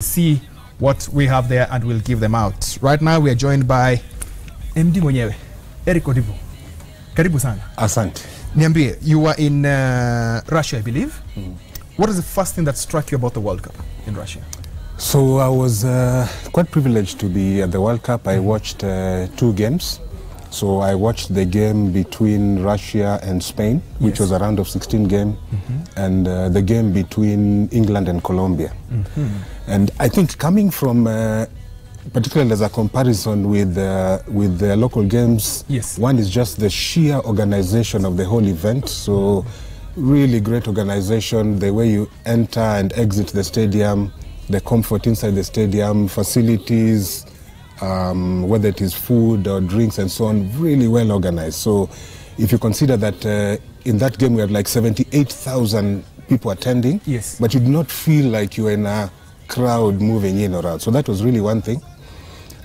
See what we have there and we'll give them out. Right now we are joined by MD mwenyewe, Eric Odipo. Karibu sana. Asante. Niambie, you were in Russia, I believe. What is the first thing that struck you about the World Cup in Russia? So I was quite privileged to be at the World Cup. I watched 2 games. So I watched the game between Russia and Spain, which was a round of 16 game, and the game between England and Colombia. And I think coming from, particularly as a comparison with the local games, one is just the sheer organization of the whole event. So really great organization, the way you enter and exit the stadium, the comfort inside the stadium, facilities, whether it is food or drinks and so on, really well organized. So if you consider that in that game we had like 78,000 people attending, but you do not feel like you were in a crowd moving in or out. So that was really one thing.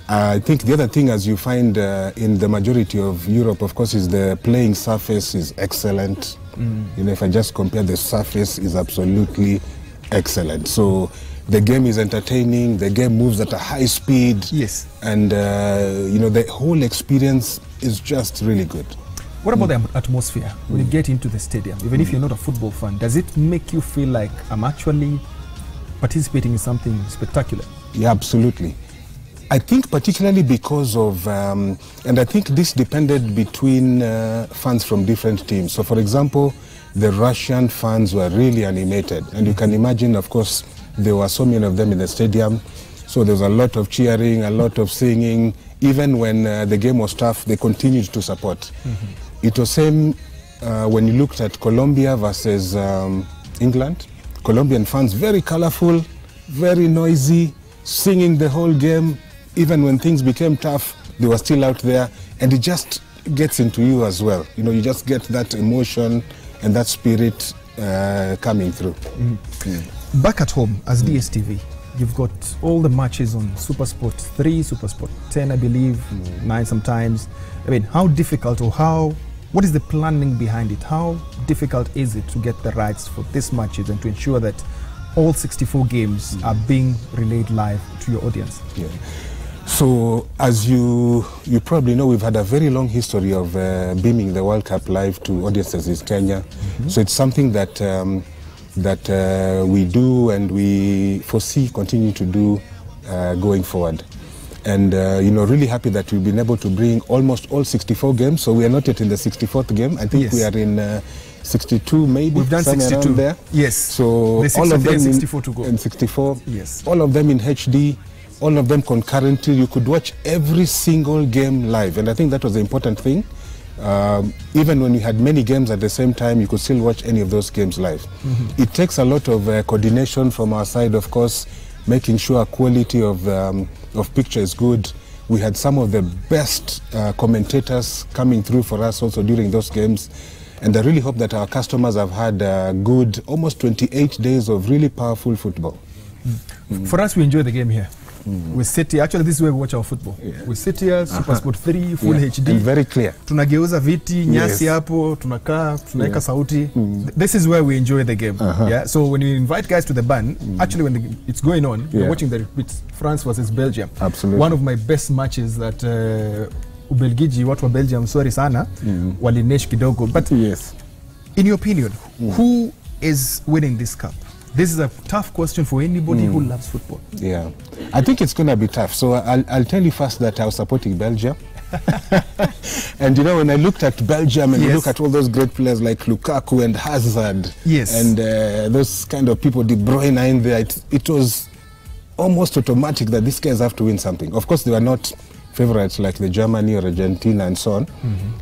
I think the other thing, as you find in the majority of Europe, of course, is the playing surface is excellent. You know, if I just compare, the surface is absolutely excellent. So the game is entertaining, the game moves at a high speed, and you know, the whole experience is just really good. What about the atmosphere when you get into the stadium? Even if you're not a football fan, does it make you feel like I'm actually participating in something spectacular? Yeah, absolutely. I think particularly because of, and I think this depended between fans from different teams. So for example, the Russian fans were really animated, and you can imagine, of course, there were so many of them in the stadium, so there was a lot of cheering, a lot of singing. Even when the game was tough, they continued to support. It was same when you looked at Colombia versus England. Colombian fans, very colorful, very noisy, singing the whole game. Even when things became tough, they were still out there, and it just gets into you as well. You know, you just get that emotion and that spirit coming through. Back at home, as DSTV, you've got all the matches on SuperSport 3, SuperSport 10, I believe, 9 sometimes. I mean, how difficult or what is the planning behind it? How difficult is it to get the rights for these matches and to ensure that all 64 games are being relayed live to your audience? So, as you probably know, we've had a very long history of beaming the World Cup live to audiences in Kenya. So it's something that we do and we foresee continue to do going forward. And you know, really happy that we've been able to bring almost all 64 games. So we are not yet in the 64th game. I think we are in 62 maybe. We've done 62. There. So all of them 64 to go. In 64. All of them in HD. All of them concurrently. You could watch every single game live, and I think that was the important thing. Even when you had many games at the same time, you could still watch any of those games live. It takes a lot of coordination from our side, of course, making sure quality of picture is good. We had some of the best commentators coming through for us also during those games, and I really hope that our customers have had good, almost 28 days of really powerful football. For us, we enjoy the game here. We sit here, actually this is where we watch our football. We sit here, SuperSport 3, full HD. And very clear. Tunageuza viti, nyasi hapo, tunakaa, tunaeka sauti. This is where we enjoy the game. So when you invite guys to the ban, actually when it's going on, you're watching the repeats, France versus Belgium. Absolutely. One of my best matches that Ubelgiji, watu wa Belgium, sorry sana, walinesh kidogo. But in your opinion, who is winning this cup? This is a tough question for anybody who loves football. I think it's going to be tough. So I'll tell you first that I was supporting Belgium. And you know, when I looked at Belgium and you look at all those great players like Lukaku and Hazard, and those kind of people, De Bruyne in there, it was almost automatic that these guys have to win something. Of course, they were not favorites like the Germany or Argentina and so on,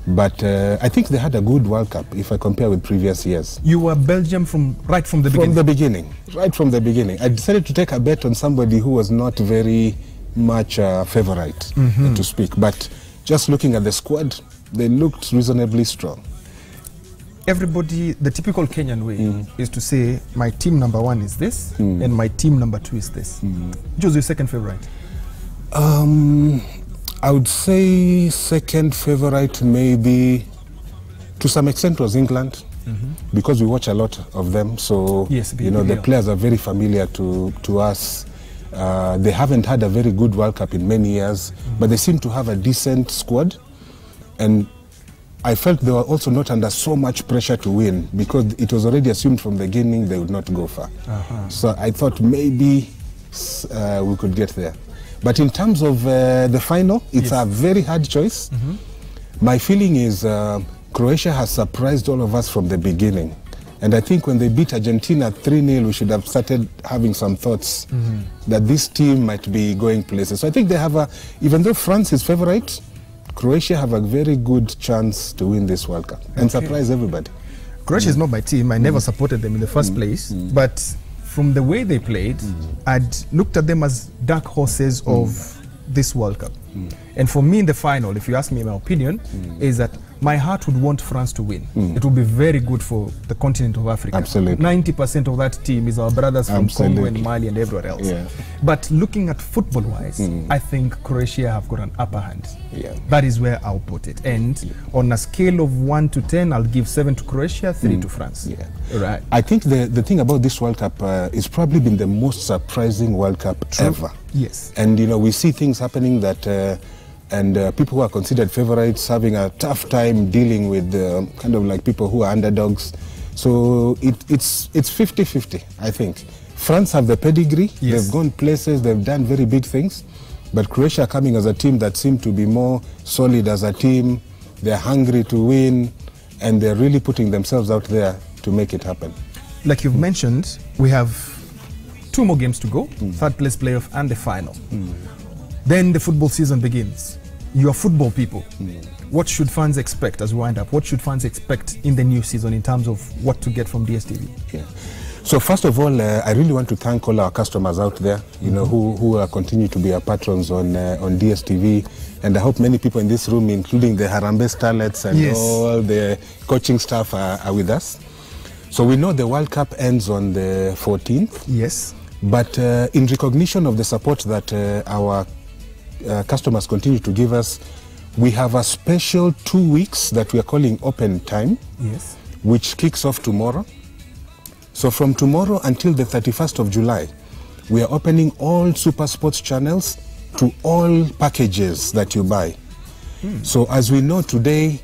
but I think they had a good World Cup if I compare with previous years. You were Belgium right from the beginning? From the beginning, right from the beginning. I decided to take a bet on somebody who was not very much favorite, to speak, but just looking at the squad, they looked reasonably strong. Everybody, the typical Kenyan way is to say, my team number 1 is this, and my team number 2 is this. Which was your second favorite? I would say second favorite maybe to some extent was England, because we watch a lot of them. So yes, you know, the players are very familiar to us. They haven't had a very good World Cup in many years, but they seem to have a decent squad. And I felt they were also not under so much pressure to win, because it was already assumed from the beginning they would not go far. So I thought maybe we could get there. But in terms of the final, it's a very hard choice. My feeling is Croatia has surprised all of us from the beginning. And I think when they beat Argentina 3-0, we should have started having some thoughts that this team might be going places. So I think they have even though France is favorite, Croatia have a very good chance to win this World Cup and surprise everybody. Croatia is not my team. I never supported them in the first place. But from the way they played, I'd looked at them as dark horses of this World Cup. And for me in the final, if you ask me my opinion, is that my heart would want France to win. It would be very good for the continent of Africa. Absolutely. 90% of that team is our brothers from Congo and Mali and everywhere else. But looking at football-wise, I think Croatia have got an upper hand. That is where I'll put it. And on a scale of 1 to 10, I'll give 7 to Croatia, 3 to France. Right. I think the thing about this World Cup is probably been the most surprising World Cup ever. Yes. And you know, we see things happening that people who are considered favorites having a tough time dealing with kind of like people who are underdogs. So it's 50-50, I think. France have the pedigree, they've gone places, they've done very big things, but Croatia coming as a team that seem to be more solid as a team, they're hungry to win, and they're really putting themselves out there to make it happen. Like you've mentioned, we have 2 more games to go, third place playoff and the final. Then the football season begins. You are football people. What should fans expect as we wind up? What should fans expect in the new season in terms of what to get from DSTV? So first of all, I really want to thank all our customers out there, you know, who continue to be our patrons on DSTV. And I hope many people in this room, including the Harambee Starlets and all the coaching staff are with us. So we know the World Cup ends on the 14th. Yes. But in recognition of the support that our customers continue to give us, we have a special 2 weeks that we are calling open time, which kicks off tomorrow. So from tomorrow until the 31st of July, we are opening all Super Sports channels to all packages that you buy. So as we know today,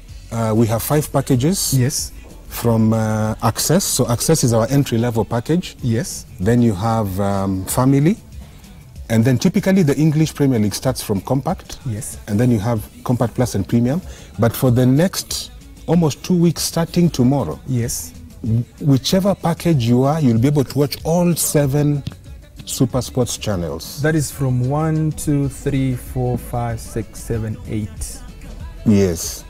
we have 5 packages from Access. So Access is our entry-level package. Then you have Family. And then typically the English Premier League starts from Compact. And then you have Compact Plus and Premium. But for the next almost 2 weeks starting tomorrow, whichever package you are, you'll be able to watch all 7 Super Sports channels. That is from 1, 2, 3, 4, 5, 6, 7, 8. Yes.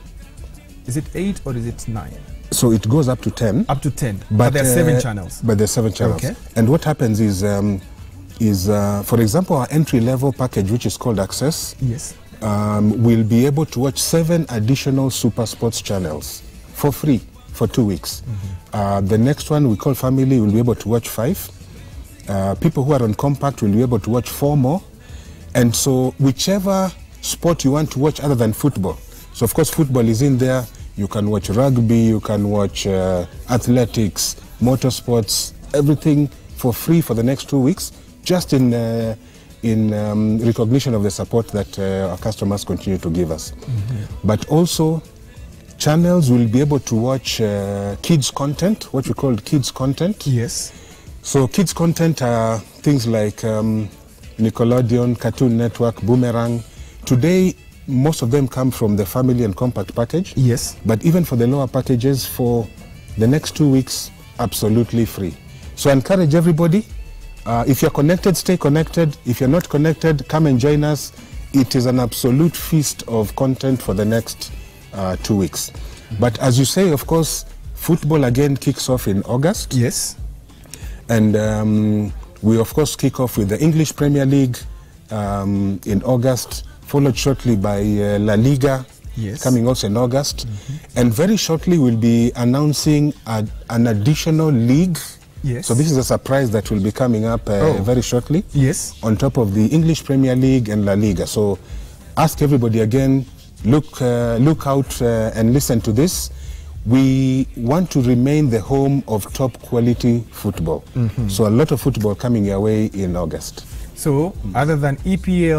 Is it 8 or is it 9? So it goes up to 10. Up to 10. But there are 7 channels. But there are 7 channels. And what happens is for example, our entry-level package, which is called Access, we'll be able to watch 7 additional Super Sports channels for free for 2 weeks. The next one we call Family, we'll be able to watch 5. People who are on Compact will be able to watch 4 more. And so whichever sport you want to watch other than football. So of course football is in there. You can watch rugby, you can watch athletics, motorsports, everything for free for the next 2 weeks. Just in recognition of the support that our customers continue to give us. But also, channels will be able to watch kids content, what we call kids content. So kids content are things like Nickelodeon, Cartoon Network, Boomerang. Today, most of them come from the Family and Compact package. But even for the lower packages, for the next 2 weeks, absolutely free. So I encourage everybody, if you're connected, stay connected. If you're not connected, come and join us. It is an absolute feast of content for the next 2 weeks. But as you say, of course, football again kicks off in August. And we, of course, kick off with the English Premier League in August, followed shortly by La Liga, coming also in August. And very shortly, we'll be announcing an additional league. So this is a surprise that will be coming up very shortly. On top of the English Premier League and La Liga. So ask everybody again, look out and listen to this. We want to remain the home of top quality football. So a lot of football coming your way in August. So, other than EPL,